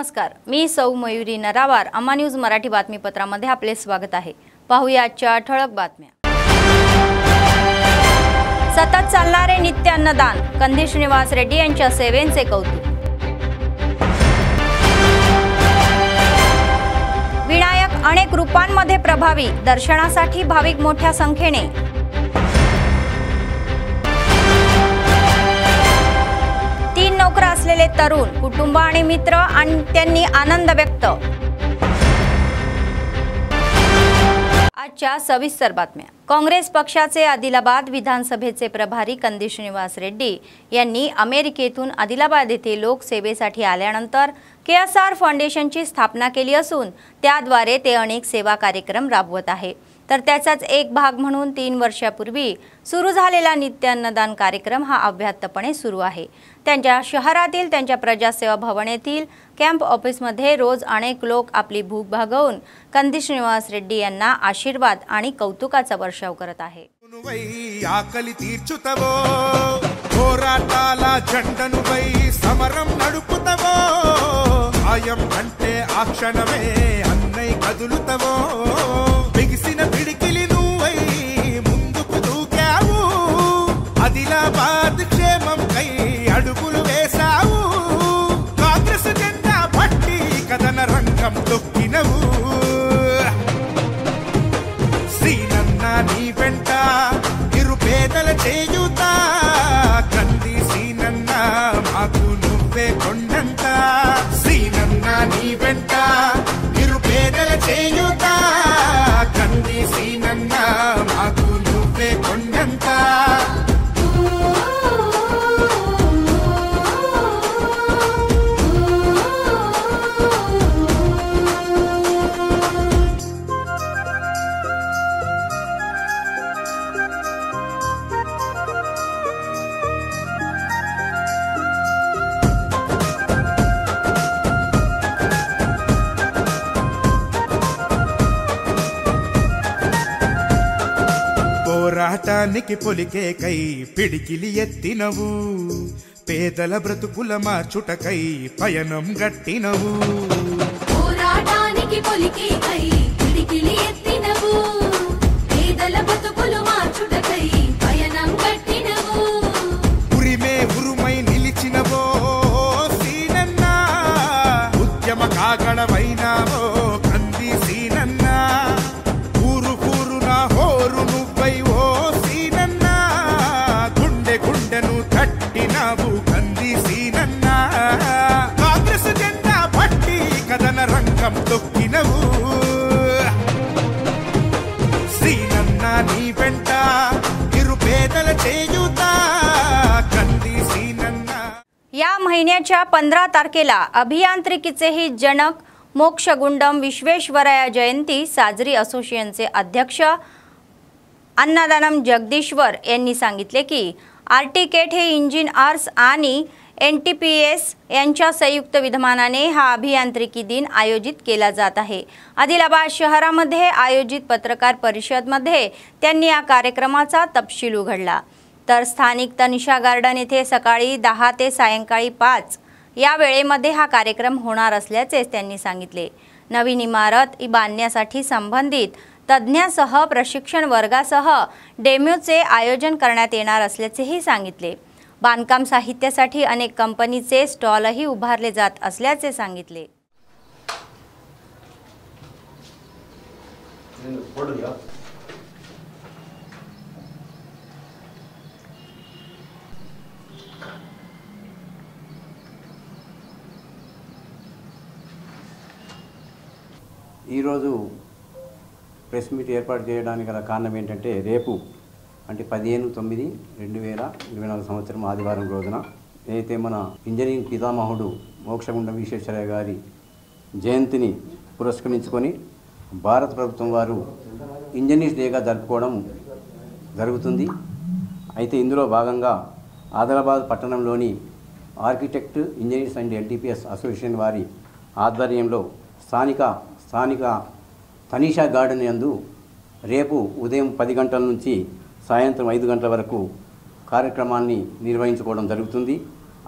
नमस्कार, मी सौ मयुरी नरावार. अम्मा न्यूज मराठी बातमीपत्रामध्ये आपले स्वागत आहे. पाहूया आजच्या ठळक बातम्या. सतत चालणारे नित्य अन्नदान, कंदी श्रीनिवास रेड्डी यांच्या सेवेचे कौतुक. विनायक अनेक रूपांमध्ये प्रभावी, दर्शनासाठी भाविक मोठ्या संख्येने. नोकर असलेले तरुण, कुटुंब आणि मित्र आणि त्यांनी आनंद व्यक्त. आजच्या सविस्तर बातम्या. काँग्रेस पक्षाचे आदिलाबाद विधानसभेचे प्रभारी कंदी श्रीनिवास रेड्डी यांनी अमेरिकेतून आदिलाबाद येथे लोकसेवेसाठी आल्यानंतर KSR फाउंडेशनची स्थापना केली असून त्याद्वारे ते अनेक सेवा कार्यक्रम राबवत आहे. तर त्याचाच एक भाग म्हणून 3 वर्षापूर्वी सुरू झालेला नित्य अन्नदान कार्यक्रम हा अव्याहतपणे सुरू आहे. त्यांच्या शहरातील त्यांच्या प्रजासेवा भवन येथील कॅम्प ऑफिसमध्ये रोज अनेक लोक आपली भूक भागवून कंदी श्रीनिवास रेड्डी यांना आशीर्वाद आणि कौतुकाचा वर्षाव करत आहे. ఆదిలాబాద్ క్షేమం కై అడుగులు వేసావు, కాంగ్రెస్ జెండా పట్టి కథన రంగం తొక్కినవు. శ్రీనన్న నీ వెంట నిరుపేదల చేయుత, కంది శ్రీనన్న మాకు నువ్వే కొండంత. శ్రీనన్న నీ వెంట నిరుపేదల చేయుత, కంది శ్రీనన్న మాకు నువ్వే కొండంత. పోరాటానికి పొలికే కై పిడికిలి ఎత్తినవు, పేదల బ్రతుకుల మార్చుటకై పయనం గట్టినవు. పోరాటానికి పొలికే కై పిడికిలి ఎత్తినవు, పేదల బ్రతుకులు మార్చుటకై పయనం గట్టినవు. ఉరిమే ఉరుమై నిలిచినవో సీనన్న, ఉద్యమ కాగడవైనావో కంది సీనన్న. ఊరు ఊరున హోరు నువ్వై ఓ సీనన్న, గుండె గుండెను తట్టినావు కంది సీనన్న. కాంగ్రెస్ జెండా పట్టి కథన రంగం తొక్కినవు. సీనన్న నీ వెంట నిరుపేదల చేయుత, कंदी सीनन्न. या महिन्याच्या 15 तारखेला अभियांत्रिकीचेही जनक मोक्षगुंडम विश्वेश्वरया जयंती साजरी असोसिएशनचे अध्यक्ष अन्नदानम जगदीश्वर यांनी सांगितले की आर्टिकेट हे इंजिनियर्स आणि NTPS यांच्या संयुक्त विद्यमानाने हा अभियांत्रिकी दिन आयोजित केला जात आहे. आदिलाबाद शहरामध्ये आयोजित पत्रकार परिषदेमध्ये त्यांनी या कार्यक्रमाचा तपशील उघडला. तर स्थानिक तनिषा गार्डन येथे सकाळी 10 ते सायंकाळी 5 या वेळेमध्ये हा कार्यक्रम होणार असल्याचे त्यांनी सांगितले. नवीन इमारत बांधण्यासाठी संबंधित तज्ञांसह प्रशिक्षण वर्गासह डेमोचे आयोजन करण्यात येणार असल्याचेही सांगितले. बांधकाम साहित्यासाठी अनेक कंपनीचे स्टॉलही उभारले जात असल्याचे सांगितले. ఈరోజు ప్రెస్ మీట్ ఏర్పాటు చేయడానికి గల కారణం ఏంటంటే, రేపు అంటే 15/9/2024 సంవత్సరం ఆదివారం రోజున ఏదైతే మన ఇంజనీరింగ్ పితామహుడు మోక్షగుండం విశ్వేశ్వరయ్య గారి జయంతిని పురస్కరించుకొని భారత ప్రభుత్వం వారు ఇంజనీర్స్ డేగా జరుపుకోవడం జరుగుతుంది. అయితే ఇందులో భాగంగా ఆదిలాబాద్ పట్టణంలోని architect engineers and NTPS association వారి ఆధ్వర్యంలో స్థానిక తనీషా గార్డెన్ యందు రేపు ఉదయం 10 గంటల నుంచి సాయంత్రం 5 గంటల వరకు కార్యక్రమాన్ని నిర్వహించుకోవడం జరుగుతుంది.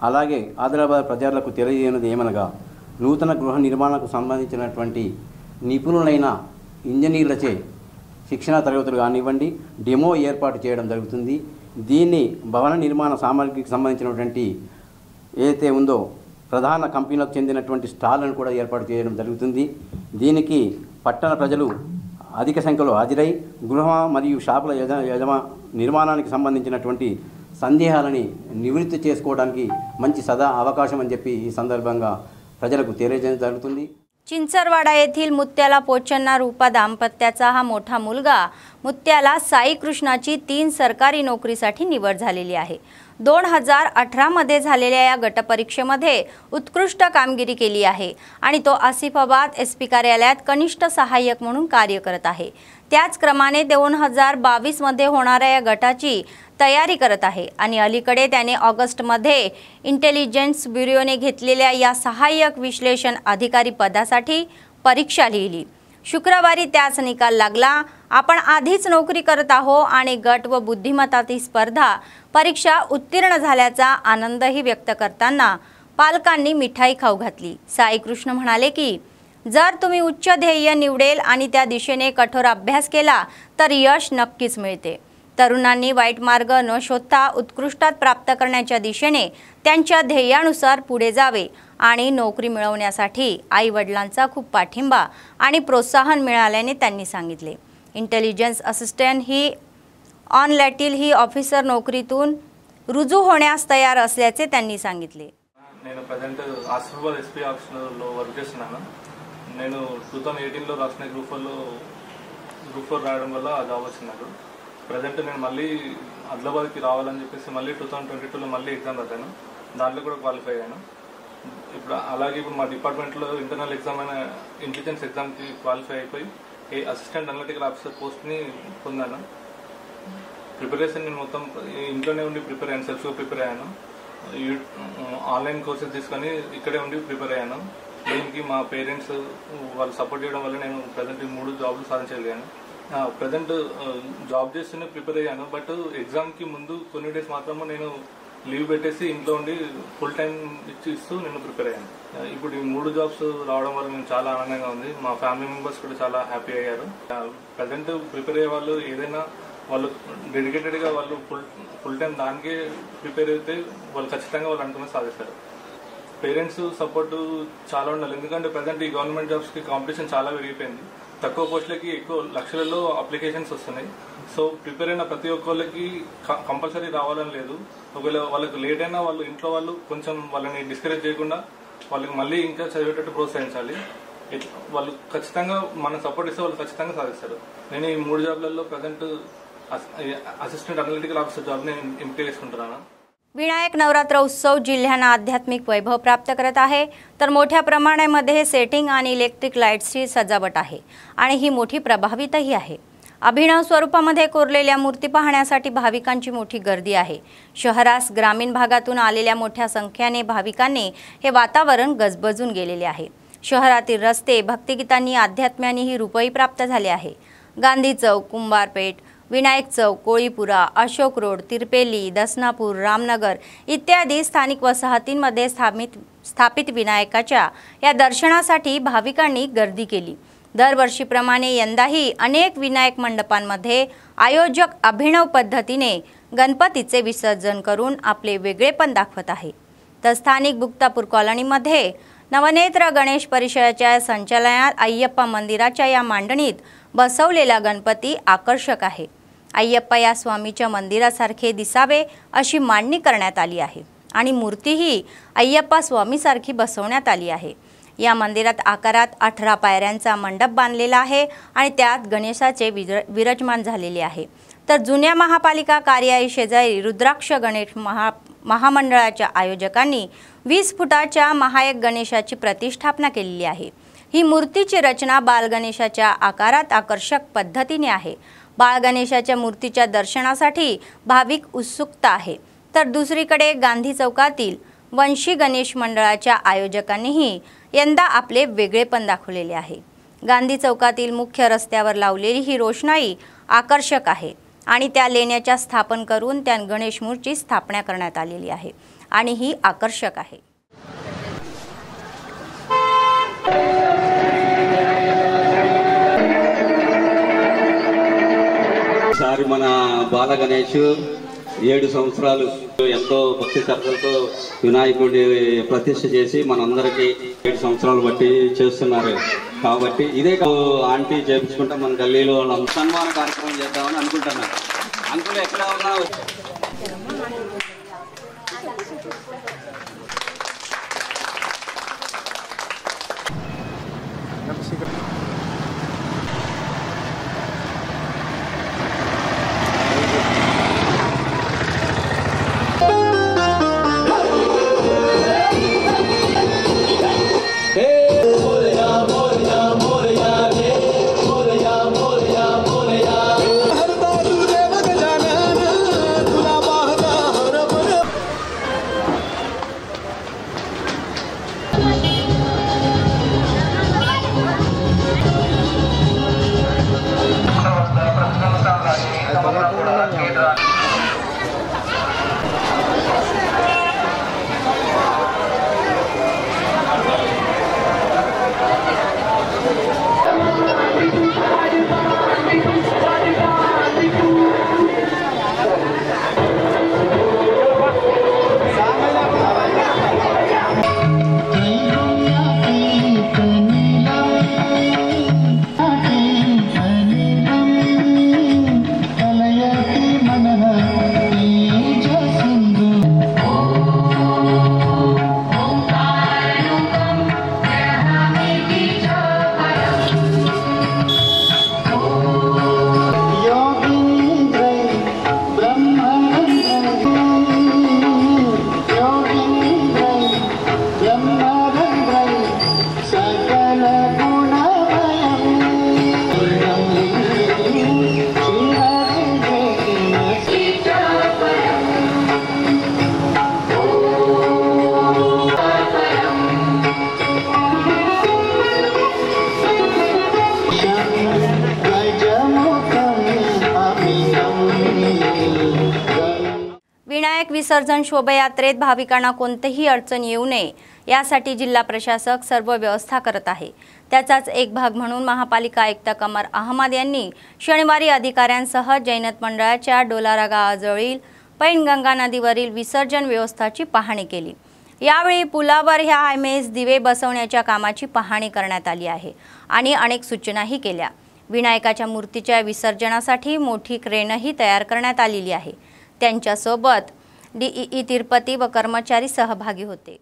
అలాగే ఆదిలాబాద్ ప్రజలకు తెలియజేయనిది ఏమనగా, నూతన గృహ నిర్మాణకు సంబంధించినటువంటి నిపుణులైన ఇంజనీర్లచే శిక్షణ తరగతులు కానివ్వండి, డెమో ఏర్పాటు చేయడం జరుగుతుంది. దీన్ని భవన నిర్మాణ సామగ్రికి సంబంధించినటువంటి ఏదైతే ఉందో ప్రధాన కంపెనీలకు చెందినటువంటి స్టాళ్లను కూడా ఏర్పాటు చేయడం జరుగుతుంది. దీనికి పట్టణ ప్రజలు అధిక సంఖ్యలో హాజరై గృహ మరియు షాపుల నిర్మాణానికి సంబంధించినటువంటి సందేహాలని నివృత్తి చేసుకోవడానికి మంచి అవకాశం అని చెప్పి ఈ సందర్భంగా प्रजలకు తెలియజేయడం జరుగుతుంది। चिंचरवाडा येथील मुत्याला पोचन्ना रूपा दाम्पत्याचा हा मोठा मुलगा मुत्याला साई कृष्णाची 3 सरकारी नोकरीसाठी निवड झालेली आहे। 2018 मध्ये झालेल्या या गटपरीक्षेमध्ये उत्कृष्ट कामगिरी केली आहे आणि तो आसिफाबाद एसपी कार्यालयात कनिष्ठ सहाय्यक म्हणून कार्य करत आहे। त्याच क्रमाने 2022 मध्ये होणाऱ्या या गटाची तयारी करत आहे आणि अलीकडे त्याने ऑगस्ट मध्ये इंटेलिजन्स ब्युरोने घेतलेल्या या सहाय्यक विश्लेषण अधिकारी पदासाठी परीक्षा लिहिली। शुक्रवारी त्याच निकाल लागला। आपण आधीच नोकरी करत आहो आणि गट व बुद्धिमत्ताची स्पर्धा परीक्षा उत्तीर्ण झाल्याचा आनंदही व्यक्त करताना पालकांनी मिठाई खाऊ घातली। साई कृष्ण म्हणाले की जर तुम्ही उच्च ध्येय निवडेल आणि त्या दिशेने कठोर अभ्यास केला तर यश नक्कीच मिळते। तरुणांनी वाईट मार्ग न शोधता उत्कृष्टता प्राप्त करण्याच्या दिशेने त्यांच्या ध्येयानुसार पुढे जावे आणि नोकरी मिळवण्यासाठी आई-वडिलांचा खूप पाठिंबा आणि प्रोत्साहन मिळाल्याने त्यांनी सांगितले। इंटेलिजन्स असिस्टंट ही ऑन लॅटिल ही ऑफिसर नोकरीतून रुजू होण्यास तयार असल्याचे त्यांनी सांगितले। నేను ప్రెజెంట్ ఆసిఫాబాద్ ఎస్పీ ఆఫీస్లో వర్క్ చేస్తున్నాను। నేను 2018 లో రాసిన గ్రూప్ 4 రాయడం వల్ల ఆ జాబ్ వచ్చింది నాకు। ప్రెజెంట్ నేను మళ్ళీ ఆదిలాబాద్కి రావాలని చెప్పేసి మళ్ళీ 2022 లో మళ్ళీ ఎగ్జామ్ రాశాను, దాంట్లో కూడా క్వాలిఫై అయ్యాను। ఇప్పుడు అలాగే ఇప్పుడు మా డిపార్ట్మెంట్లో ఇంటర్నల్ ఎగ్జామ్ అయిన ఇంటెలిజెన్స్ ఎగ్జామ్కి క్వాలిఫై అయిపోయి అసిస్టెంట్ అనలిటికల్ ఆఫీసర్ పోస్ట్ని పొందాను। ప్రిపరేషన్ నేను మొత్తం ఇంట్లోనే ఉండి ప్రిపేర్ అయ్యాను, సెల్ఫ్గా ప్రిపేర్ అయ్యాను। ఆన్లైన్ కోర్సెస్ తీసుకొని ఇక్కడే ఉండి ప్రిపేర్ అయ్యాను। దీనికి మా పేరెంట్స్ వాళ్ళు సపోర్ట్ చేయడం వల్ల నేను ప్రజెంట్ 3 జాబ్లు సాధించగలిగాను। ప్రజెంట్ జాబ్ చేస్తూనే ప్రిపేర్ అయ్యాను, బట్ ఎగ్జామ్కి ముందు కొన్ని డేస్ మాత్రమే నేను లీవ్ పెట్టేసి ఇంట్లో ఉండి ఫుల్ టైం ఇస్తూ నేను ప్రిపేర్ అయ్యాను। ఇప్పుడు ఈ 3 జాబ్స్ రావడం వల్ల నేను చాలా ఆనందంగా ఉంది। మా ఫ్యామిలీ మెంబర్స్ కూడా చాలా హ్యాపీ అయ్యారు। ప్రజెంట్ ప్రిపేర్ అయ్యే వాళ్ళు ఏదైనా వాళ్ళు డెడికేటెడ్గా వాళ్ళు ఫుల్ టైం దానికే ప్రిపేర్ అయితే వాళ్ళు ఖచ్చితంగా వాళ్ళు అనుకున్న సాధిస్తారు। పేరెంట్స్ సపోర్ట్ చాలా ఉండాలి, ఎందుకంటే ప్రజెంట్ ఈ గవర్నమెంట్ జాబ్స్కి కాంపిటీషన్ చాలా పెరిగిపోయింది। తక్కువ పోస్టులకి ఎక్కువ లక్షలలో అప్లికేషన్స్ వస్తున్నాయి। సో ప్రిపేర్ అయిన ప్రతి ఒక్కళ్ళకి కంపల్సరీ రావాలని లేదు। ఒకవేళ వాళ్ళకి లేట్ అయినా వాళ్ళు ఇంట్లో వాళ్ళు కొంచెం వాళ్ళని డిస్కరేజ్ చేయకుండా వాళ్ళకి మళ్ళీ ఇంకా చదివేటట్టు ప్రోత్సహించాలి। వాళ్ళు ఖచ్చితంగా మనం సపోర్ట్ ఇస్తే వాళ్ళు ఖచ్చితంగా సాధిస్తారు। నేను ఈ 3 జాబ్లలో present assistant analytical officer job ने इम्प्टे చేసుకుంటున్నాను। विनायक नवरात्र उत्सव जिल्ह्यांना आध्यात्मिक वैभव प्राप्त करत आहे, तर मोठ्या प्रमाणामध्ये सेटिंग आणि इलेक्ट्रिक लाईट्सची सजावट आहे आणि ही मोठी प्रभावितही आहे। अभिनव स्वरूपामध्ये कोरलेल्या मूर्ती पाहण्यासाठी भाविकांची मोठी गर्दी आहे। शहरास ग्रामीण भागातून आलेल्या मोठ्या संख्येने भाविकांनी हे वातावरण गजबजून गेलेले आहे। शहरातील रस्ते भक्तिगीतांनी आध्यात्म्यानेही रूपही प्राप्त झाले आहे। गांधी चौक, कुंभारपेठ, विनायक चौक, कोळीपुरा, अशोक रोड, तिरपेली, दसनापूर, रामनगर इत्यादी स्थानिक वसाहतींमध्ये स्थापित विनायकाच्या या दर्शनासाठी भाविकांनी गर्दी केली। दरवर्षीप्रमाणे यंदाही अनेक विनायक मंडपांमध्ये आयोजक अभिनव पद्धतीने गणपतीचे विसर्जन करून आपले वेगळेपण दाखवत आहे। तर स्थानिक बुक्तापूर कॉलनीमध्ये नवनेत्र गणेश परिषदेच्या संचालनात अय्यप्पा मंदिराच्या या मांडणीत बसवलेला गणपती आकर्षक आहे। अय्यप्पा या स्वामीच्या मंदिरासारखे दिसावे अशी मांडणी करण्यात आली आहे आणि मूर्तीही अय्यप्पा स्वामीसारखी बसवण्यात आली आहे। या मंदिरात आकारात 18 पायऱ्यांचा मंडप बांधलेला आहे आणि त्यात गणेशाचे विराजमान झालेले आहे। तर जुन्या महापालिका कार्यालय शेजारी रुद्राक्ष गणेश महामंडळाच्या आयोजकांनी 20 फुटाच्या महायक गणेशाची प्रतिष्ठापना केलेली आहे। ही मूर्तीची रचना बालगणेशाच्या आकारात आकर्षक पद्धतीने आहे। बाळगणेशाच्या मूर्तीच्या दर्शनासाठी भाविक उत्सुकता आहे। तर दुसरीकडे गांधी चौकातील वंशी गणेश मंडळाच्या आयोजकांनीही यंदा आपले वेगळेपण दाखवलेले आहे। गांधी चौकातील मुख्य रस्त्यावर लावलेली ही रोषणाई आकर्षक आहे आणि त्या लेण्याच्या स्थापन करून त्या गणेश मूर्तीची स्थापना करण्यात आलेली आहे आणि ही आकर्षक आहे। ఈసారి మన బాల గణేష్ 7 సంవత్సరాలు ఎంతో భక్తి శ్రద్ధలతో వినాయకుడి ప్రతిష్ఠ చేసి మనందరికీ 7 సంవత్సరాలు బట్టి చేస్తున్నారు. కాబట్టి ఇదే ఆంటీ చేపించుకుంటా మన గల్లీలో సన్మాన కార్యక్రమం చేద్దామని అనుకుంటున్నారు. అంకులు ఎక్కడ ఉన్నా विनायक विसर्जन शोभायात्रेत भाविकांना कोणतीही अडचण येऊ नये यासाठी जिल्हा प्रशासक सर्व व्यवस्था करत आहे. त्याचाच एक भाग म्हणून महापालिका आयुक्त कमर अहमद यांनी शनिवारी अधिकाऱ्यांसह जैनत मंडळाच्या डोलारा गावाजवळील पैनगंगा नदीवरील विसर्जन व्यवस्थेची पाहणी केली. यावेळी पुलावर ह्या IMS दिवे बसवण्याच्या कामाची पाहणी करण्यात आली आहे आणि अनेक सूचनाही केल्या. विनायकाच्या मूर्तीच्या विसर्जनासाठी मोठी क्रेनही तयार करण्यात आलेली आहे. त्यांच्यासोबत DEE तिरुपती व कर्मचारी सहभागी होते.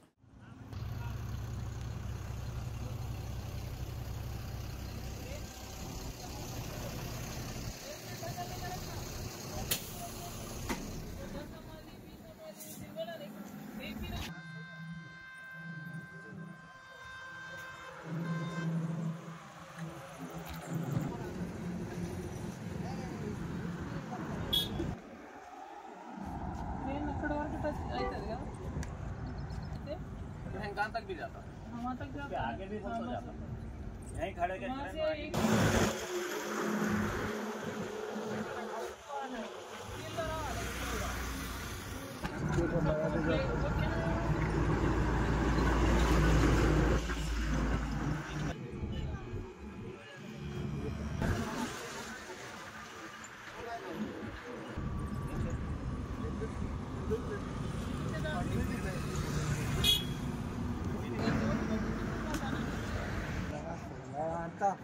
कहाँ तक भी जाता है, वहाँ तक जाता है, आगे भी बहुत हो जाता है, यहीं खड़े के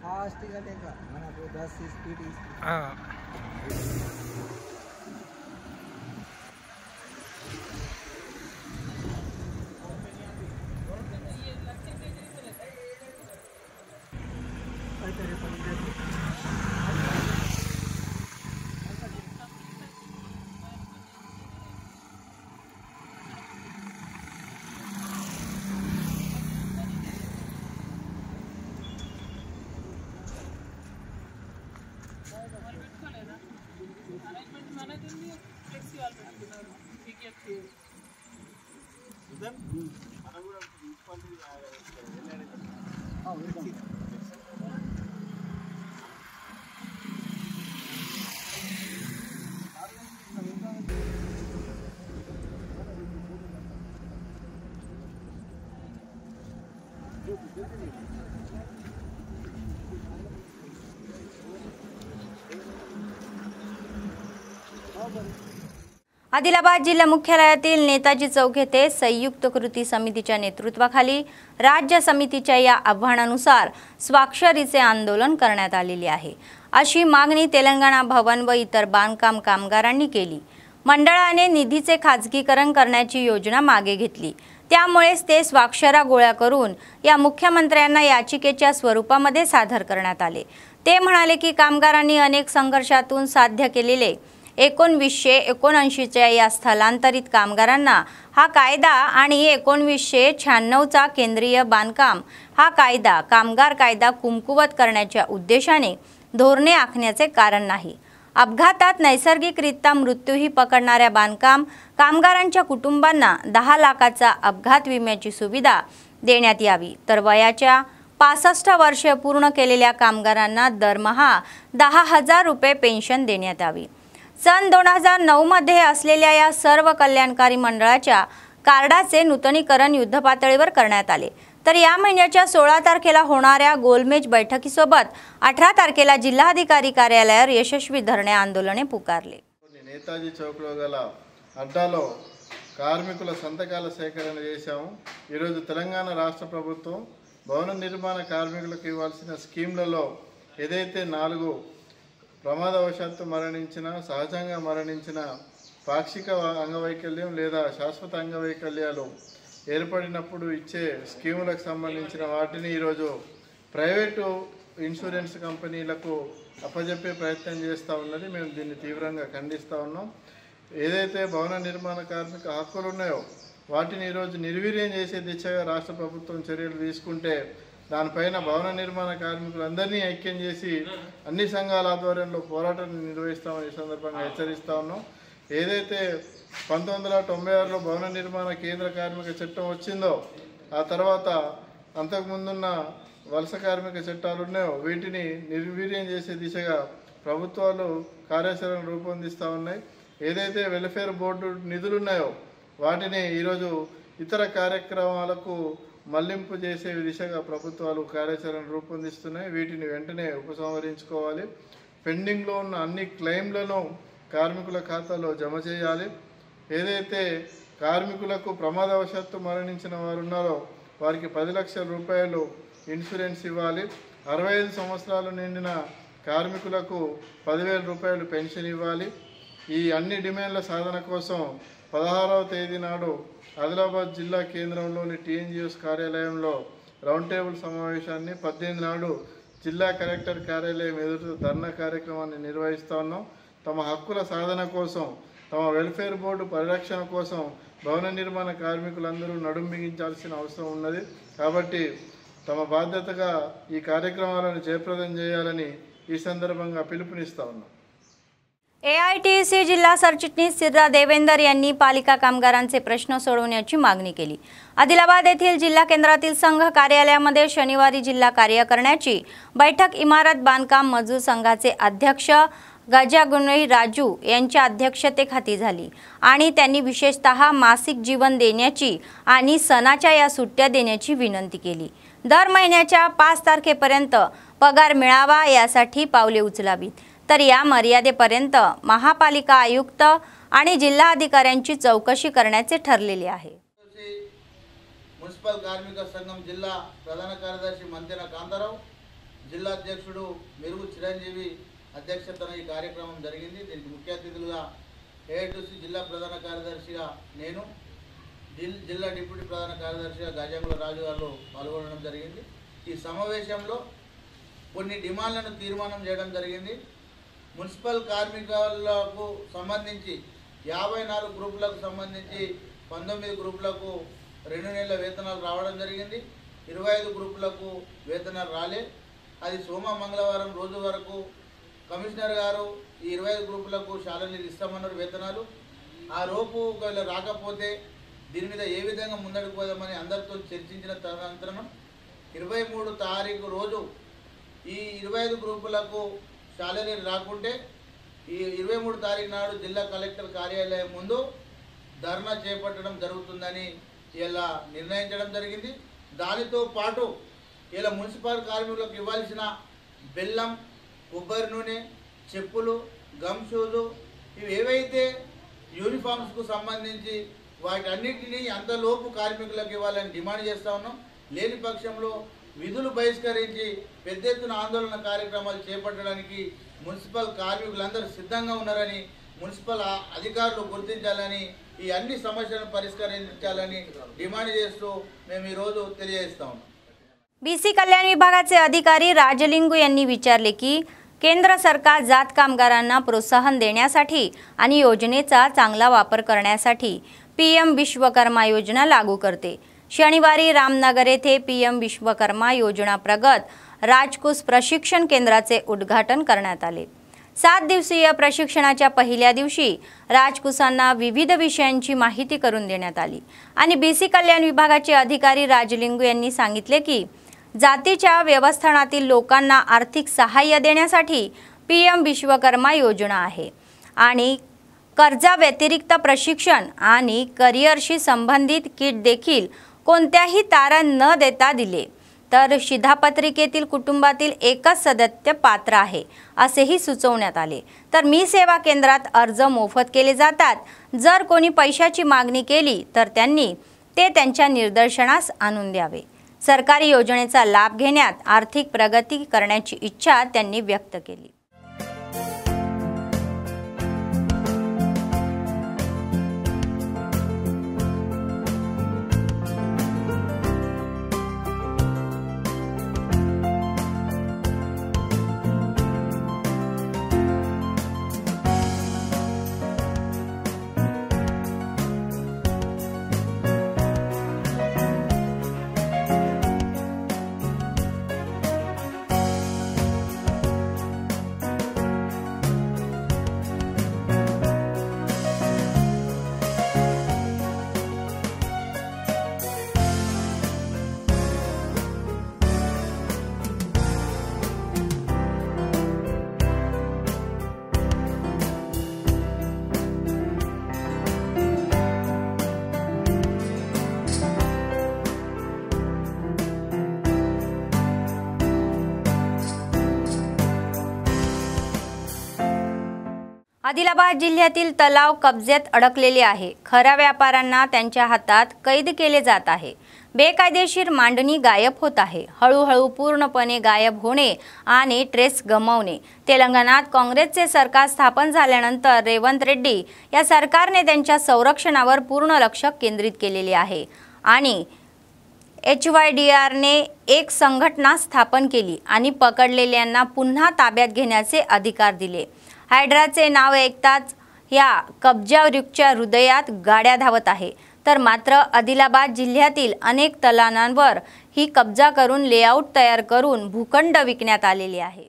फास्ट चलेगा मैंने 10 स्पीड Thank you. आदिलाबाद जिल्हा मुख्यालयातील नेताजी चौक येथे संयुक्त कृती समितीच्या नेतृत्वाखाली राज्य समितीच्या या आव्हानानुसार स्वाक्षरीचे आंदोलन करण्यात आलेले आहे, अशी मागणी तेलंगणा भवन व इतर बांधकाम कामगारांनी केली। मंडळाने निधीचे खाजगीकरण करण्याची योजना मागे घेतली, त्यामुळेच ते स्वाक्षरा गोळा करून या मुख्यमंत्र्यांना याचिकेच्या स्वरूपामध्ये सादर करण्यात आले। ते म्हणाले की कामगारांनी अनेक संघर्षातून साध्य केलेले 1979च्या या स्थलांतरित कामगारांना हा कायदा आणि 1996चा केंद्रीय बांधकाम हा कायदा कामगार कायदा कुमकुवत करण्याच्या उद्देशाने धोरणे आखण्याचे कारण नाही। अपघातात नैसर्गिकरित्या मृत्यूही पकडणाऱ्या बांधकाम कामगारांच्या कुटुंबांना 10 लाखाचा अपघात विम्याची सुविधा देण्यात यावी, तर वयाच्या 65 वर्षे पूर्ण केलेल्या कामगारांना दरमहा 10,000 रुपये पेन्शन देण्यात यावी। सन 2009 मध्ये असलेल्या या सर्व कल्याणकारी मंडळाच्या कार्डाचे नूतनीकरण युद्धपातळीवर करण्यात आले, तर या महिन्याच्या 16 तारखेला होणाऱ्या गोलमेज बैठकीसोबत 18 तारखेला जिल्हाधिकारी कार्यालयावर यशस्वी धरणे आंदोलने पुकारले। నేతాజీ చౌక్లో గల అడ్డాలో కార్మికుల సంతకాల సేకరణ చేశాము। ఈరోజు తెలంగాణ రాష్ట్ర ప్రభుత్వం భవన నిర్మాణ కార్మికులకు ఇవ్వాల్సిన స్కీమ్లలో ఏదైతే 4 ప్రమాదవశాత్తు మరణించిన, సహజంగా మరణించిన, పాక్షిక అంగవైకల్యం లేదా శాశ్వత అంగవైకల్యాలు ఏర్పడినప్పుడు ఇచ్చే స్కీములకు సంబంధించిన వాటిని ఈరోజు ప్రైవేటు ఇన్సూరెన్స్ కంపెనీలకు అప్పజెప్పే ప్రయత్నం చేస్తూ ఉన్నది। మేము దీన్ని తీవ్రంగా ఖండిస్తూ ఉన్నాం। ఏదైతే భవన నిర్మాణ కార్మిక హక్కులు ఉన్నాయో వాటిని ఈరోజు నిర్వీర్యం చేసే దిశగా రాష్ట్ర ప్రభుత్వం చర్యలు తీసుకుంటే దానిపైన భవన నిర్మాణ కార్మికులందరినీ ఐక్యం చేసి అన్ని సంఘాల ఆధ్వర్యంలో పోరాటాన్ని నిర్వహిస్తామని ఈ సందర్భంగా హెచ్చరిస్తూ ఉన్నాం। ఏదైతే 1996లో భవన నిర్మాణ కేంద్ర కార్మిక చట్టం వచ్చిందో ఆ తర్వాత అంతకుముందున్న వలస కార్మిక చట్టాలు ఉన్నాయో వీటిని నిర్వీర్యం చేసే దిశగా ప్రభుత్వాలు కార్యాచరణ రూపొందిస్తూ ఉన్నాయి। ఏదైతే వెల్ఫేర్ బోర్డు నిధులు ఉన్నాయో వాటిని ఈరోజు ఇతర కార్యక్రమాలకు మళ్లింపు చేసే దిశగా ప్రభుత్వాలు కార్యాచరణ రూపొందిస్తున్నాయి। వీటిని వెంటనే ఉపసంహరించుకోవాలి। పెండింగ్లో ఉన్న అన్ని క్లెయిమ్లను కార్మికుల ఖాతాలో జమ చేయాలి। ఏదైతే కార్మికులకు ప్రమాదవశాత్తు మరణించిన వారు ఉన్నారో వారికి 10 లక్షల రూపాయలు ఇన్సూరెన్స్ ఇవ్వాలి। 65 సంవత్సరాలు నిండిన కార్మికులకు 10,000 రూపాయలు పెన్షన్ ఇవ్వాలి। ఈ అన్ని డిమాండ్ల సాధన కోసం 16వ తేదీ నాడు ఆదిలాబాద్ జిల్లా కేంద్రంలోని టీఎన్జిఓస్ కార్యాలయంలో రౌండ్ టేబుల్ సమావేశాన్ని, 18 నాడు జిల్లా కలెక్టర్ కార్యాలయం ఎదుట ధర్నా కార్యక్రమాన్ని నిర్వహిస్తూ ఉన్నాం। తమ హక్కుల సాధన కోసం, తమ వెల్ఫేర్ బోర్డు పరిరక్షణ కోసం భవన నిర్మాణ కార్మికులందరూ నడుం బిగించాల్సిన అవసరం ఉన్నది। కాబట్టి తమ బాధ్యతగా ఈ కార్యక్రమాలను జయప్రదం చేయాలని ఈ సందర్భంగా పిలుపునిస్తా ఉన్నాం। AITC जिल्हा सरचिटणीस सिर्रा देवेंदर यांनी पालिका कामगारांचे प्रश्न सोडवण्याची मागणी केली। आदिलाबाद येथील जिल्हा केंद्रातील संघ कार्यालयामध्ये शनिवारी जिल्हा कार्यकारिणीची बैठक इमारत बांधकाम मजूर संघाचे अध्यक्ष गजागुणी राजू यांच्या अध्यक्षतेखाली झाली आणि त्यांनी विशेषतः मासिक जीवन देण्याची आणि सणाच्या या सुट्ट्या देण्याची विनंती केली। दर महिन्याच्या 5 तारखेपर्यंत पगार मिळावा यासाठी पावले उचलावीत, तर या मर्यादेपर्यंत महापालिका आयुक्त आणि जिल्हाधिकाऱ्यांची चौकशी करण्याचे ठरलेले आहे। మున్సిపల్ కార్మిక సంఘం జిల్లా ప్రధాన కార్యదర్శి మంతెన కాంతారావు, జిల్లా అధ్యక్షుడు మెరుగు చిరంజీవి అధ్యక్షతన ఈ కార్యక్రమం జరిగింది। దీనికి ముఖ్య అతిథులుగా AITC జిల్లా ప్రధాన కార్యదర్శిగా నేను, జిల్లా డిప్యూటీ ప్రధాన కార్యదర్శిగా గజంగుల రాజు గారు పాల్గొనడం జరిగింది। ఈ సమావేశంలో కొన్ని డిమాండ్లను తీర్మానం చేయడం జరిగింది। మున్సిపల్ కార్మికులకు సంబంధించి 54 గ్రూపులకు సంబంధించి 19 గ్రూపులకు 2 నెలల వేతనాలు రావడం జరిగింది। 25 గ్రూపులకు వేతనాలు రాలే। అది సోమ మంగళవారం రోజు వరకు కమిషనర్ గారు ఈ 25 గ్రూపులకు శాలరీలు ఇస్తామన్నారు వేతనాలు। ఆ రోపు ఒకవేళ రాకపోతే దీని మీద ఏ విధంగా ముందడుగు పోదామని అందరితో చర్చించిన తదనంతరం 23 తారీఖు రోజు ఈ 25 గ్రూపులకు శాలరీలు రాకుంటే ఈ 23 తారీఖు నాడు జిల్లా కలెక్టర్ కార్యాలయం ముందు ధర్నా చేపట్టడం జరుగుతుందని ఇలా నిర్ణయించడం జరిగింది। దానితో పాటు ఇలా మున్సిపల్ కార్మికులకు ఇవ్వాల్సిన బెల్లం, కొబ్బరి నూనె, చెప్పులు, గమ్ షూలు, ఇవి ఏవైతే యూనిఫామ్స్కు సంబంధించి వాటన్నిటినీ అంతలోపు కార్మికులకు ఇవ్వాలని డిమాండ్ చేస్తూ ఉన్నాం. లేని పక్షంలో విధులు బహిష్కరించి పెద్ద ఎత్తున ఆందోళన కార్యక్రమాలు చేపట్టడానికి మున్సిపల్ కార్మికులందరూ సిద్ధంగా ఉన్నారని, మున్సిపల్ అధికారులు గుర్తించాలని, ఈ అన్ని సమస్యలను పరిష్కరించాలని డిమాండ్ చేస్తూ మేము ఈరోజు తెలియజేస్తా ఉన్నాం. BC कल्याण विभागाचे अधिकारी राजलिंगू यांनी विचारले की केंद्र सरकार जात कामगारांना प्रोत्साहन देण्यासाठी आणि योजनेचा चांगला वापर करण्यासाठी PM विश्वकर्मा योजना लागू करते. शनिवारी रामनगर येथे PM विश्वकर्मा योजना प्रगत राजकुस प्रशिक्षण केंद्राचे उद्घाटन करण्यात आले. 7 दिवसीय प्रशिक्षणाच्या पहिल्या दिवशी राजकुसांना विविध विषयांची माहिती करून देण्यात आली आणि BC कल्याण विभागाचे अधिकारी राजलिंगू यांनी सांगितले की जातीच्या व्यवस्थापनातील लोकांना आर्थिक सहाय्य देण्यासाठी PM विश्वकर्मा योजना आहे आणि कर्जा व्यतिरिक्त प्रशिक्षण आणि करिअरशी संबंधित किट देखील कोणत्याही तारण न देता दिले तर शिधापत्रिकेतील कुटुंबातील एकच सदस्य पात्र आहे असेही सुचवण्यात आले. तर मी सेवा केंद्रात अर्ज मोफत केले जातात. जर कोणी पैशाची मागणी केली तर त्यांनी ते त्यांच्या निदर्शनास आणून द्यावे. सरकारी योजनेचा लाभ घेण्यात आर्थिक प्रगती करण्याची इच्छा त्यांनी व्यक्त केली. आदिलाबाद जिल्ह्यातील तलाव कब्ज्यात अडकलेले आहे. खऱ्या व्यापाऱ्यांना त्यांच्या हातात कैद केले जात आहे. बेकायदेशीर मांडणी गायब होत आहे. हळूहळू पूर्णपणे गायब होणे आणि ट्रेस गमावणे. तेलंगणात काँग्रेसचे सरकार स्थापन झाल्यानंतर रेवंत रेड्डी या सरकारने त्यांच्या संरक्षणावर पूर्ण लक्ष केंद्रित केलेले आहे आणि HYDRने एक संघटना स्थापन केली आणि पकडलेल्यांना पुन्हा ताब्यात घेण्याचे अधिकार दिले. हायड्राचे नाव ऐकताच या कब्जावृक्षच्या हृदयात गाड्या धावत आहे. तर मात्र आदिलाबाद जिल्ह्यातील अनेक तलावांवर ही कब्जा करून लेआउट तयार करून भूखंड विकण्यात आलेले आहे.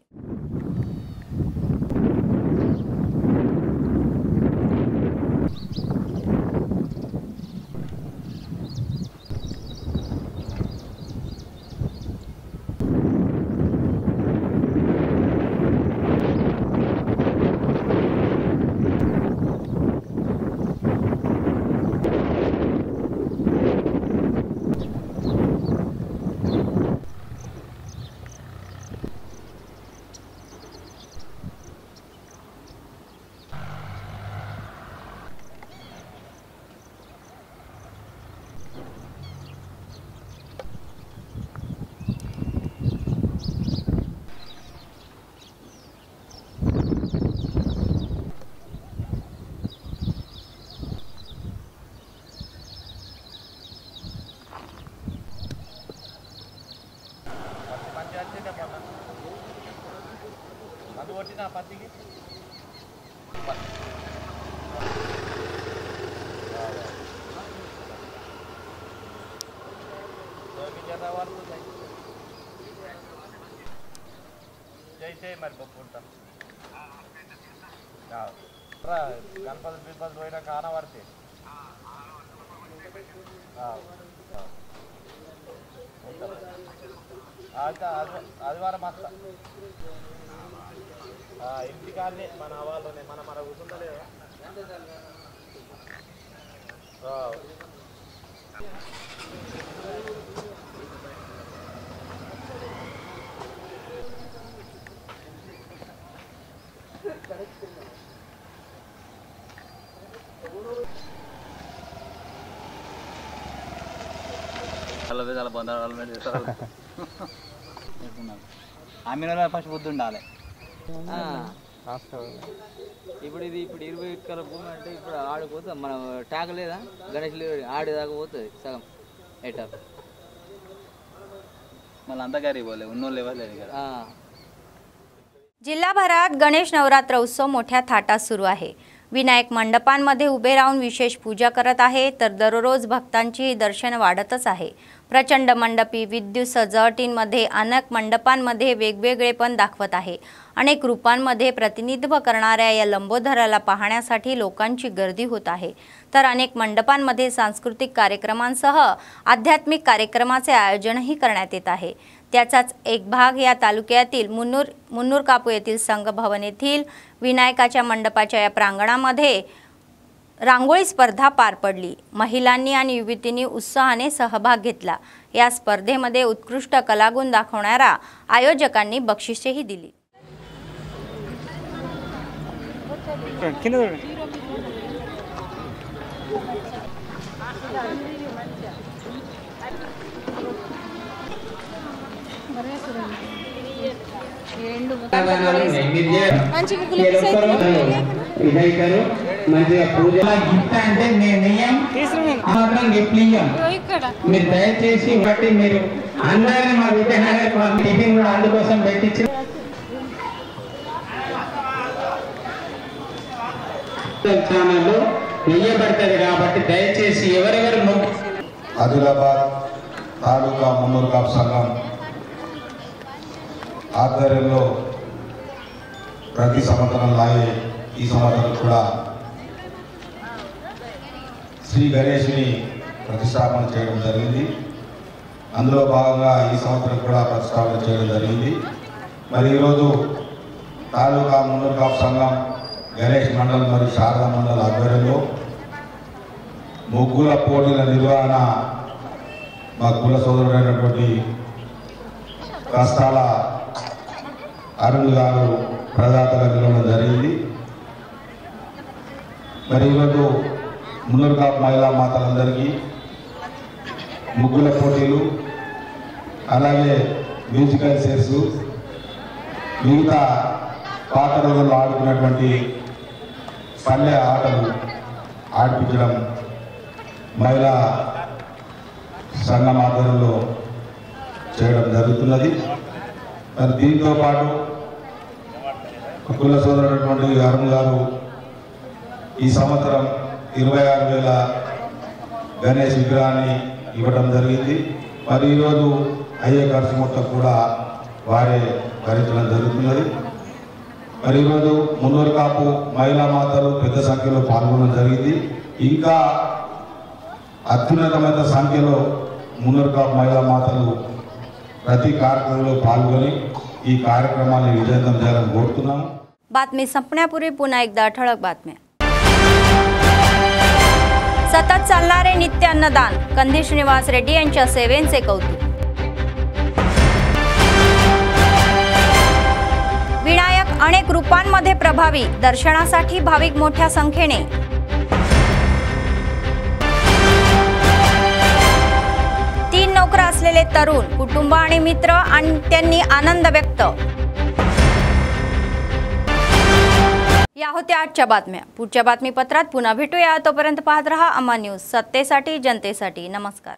గణపతి పోయినా కానబడితే ఆదివారం వస్తా ఇంటికాడనే మన వాళ్ళనే మన కూర్చుంటలేదా ఆమె ఫస్ట్ బుద్ధి ఉండాలి. ఇప్పుడు ఇది 20 ఎకరాల భూమి అంటే ఇప్పుడు ఆడిపోతే మనం ట్యాగ్ లేదా గణేష్ ఆడేదాకా పోతుంది సగం ఎటర్ मला अंदा काय रे बोले उन्नो लेवल आहे का. जिल्हाभरात गणेश नवरात्र उत्सव मोठ्या थाटात सुरू आहे. विनायक मंडपांमध्ये उभे राहून विशेष पूजा करत आहे तर दररोज भक्तांची दर्शन वाढतच आहे. प्रचंड मंडपी विद्युत सजावटींमध्ये अनेक मंडपांमध्ये वेगवेगळेपण दाखवत आहे. अनेक रूपांमध्ये प्रतिनिधित्व करणाऱ्या या लंबोदराला पाहण्यासाठी लोकांची गर्दी होत आहे. तर अनेक मंडपांमध्ये सांस्कृतिक कार्यक्रमांसह आध्यात्मिक कार्यक्रमाचे आयोजनही करण्यात येत आहे. त्याचाच एक भाग या तालुक्यातील मुन्नूर कापू येथील संघ भवन येथील विनायकाच्या मंडपाच्या या प्रांगणामध्ये रांगोळी स्पर्धा पार पडली. महिलांनी आणि युवतींनी उत्साहाने सहभाग घेतला. या स्पर्धेमध्ये उत्कृष्ट कलागुण दाखवणाऱ्या आयोजकांनी बक्षिसेही दिली. మంచిగా పూజ గిఫ్ట్ అంటే నేను మాత్రం గిఫ్ట్ ఇయ్యం. మీరు దయచేసి బట్టి మీరు అందరినీ మా విద్యానగర్ టిఫిన్ కూడా అందుకోసం పెట్టించి ఛానల్లో వెయ్యబడుతుంది కాబట్టి దయచేసి ఎవరెవరు ఆదిలాబాద్ తాలూకా మున్నూరు కాపు సంఘం ఆధ్వర్యంలో ప్రతి సంవత్సరం లాగే ఈ సంవత్సరం కూడా శ్రీ గణేష్ని ప్రతిష్టాపన చేయడం జరిగింది. అందులో భాగంగా ఈ సంవత్సరం కూడా ప్రతిష్టాపన చేయడం జరిగింది. మరి ఈరోజు తాలూకా మున్నూరు కాపు సంఘం గణేష్ మండల్ మరియు శారదా మండల్ ఆధ్వర్యంలో ముగ్గుల పోటీల నిర్వహణ మా కుల సోదరుడైనటువంటి కష్టాల అరుణ్ గారు ప్రదాతగా నిలవడం జరిగింది. మరి ఈరోజు మున్నూరు కాపు మహిళా మాతలందరికీ ముగ్గుల పోటీలు అలాగే మ్యూజికల్ చైర్స్ మిగతా పాత రోజుల్లో ఆడుకున్నటువంటి పల్లె ఆటలు ఆడిపించడం మహిళా సంఘం ఆధ్వర్యంలో చేయడం జరుగుతున్నది. మరి దీంతో పాటు కుల సోదరుడైనటువంటి అరుణ్ గారు ఈ సంవత్సరం 26,000 గణేష్ విగ్రహాన్ని ఇవ్వడం జరిగింది. మరి ఈరోజు అయ్యే ఖర్చు మొత్తం కూడా వారే భరించడం జరుగుతున్నది. మరి ఈరోజు మున్నూరు కాపు మహిళా మాతలు పెద్ద సంఖ్యలో పాల్గొనడం జరిగింది. ఇంకా అత్యున్నతమైన సంఖ్యలో మున్నూరు కాపు మహిళా మాతలు ప్రతి కార్యక్రమంలో పాల్గొని ఈ కార్యక్రమాన్ని విజయవంతం చేయాలని కోరుతున్నాము. बातमी संपण्यापूर्वी पुन्हा एकदा ठळक बातम्या. सतत चालणारे नित्य अन्नदान कंदी श्रीनिवास रेड्डी यांच्या सेवेचे कौतुक. विनायक अनेक रूपांमध्ये प्रभावी दर्शनासाठी भाविक मोठ्या संख्येने. तीन नोकर असलेले तरुण कुटुंब आणि मित्र आणि त्यांनी आनंद व्यक्त. या होत्या आजच्या बातम्या. पुढच्या बातमीपत्रात पुन्हा भेटूया. तोपर्यंत पाहत रहा अम्मा न्यूज. सत्तेसाठी जनतेसाठी. नमस्कार.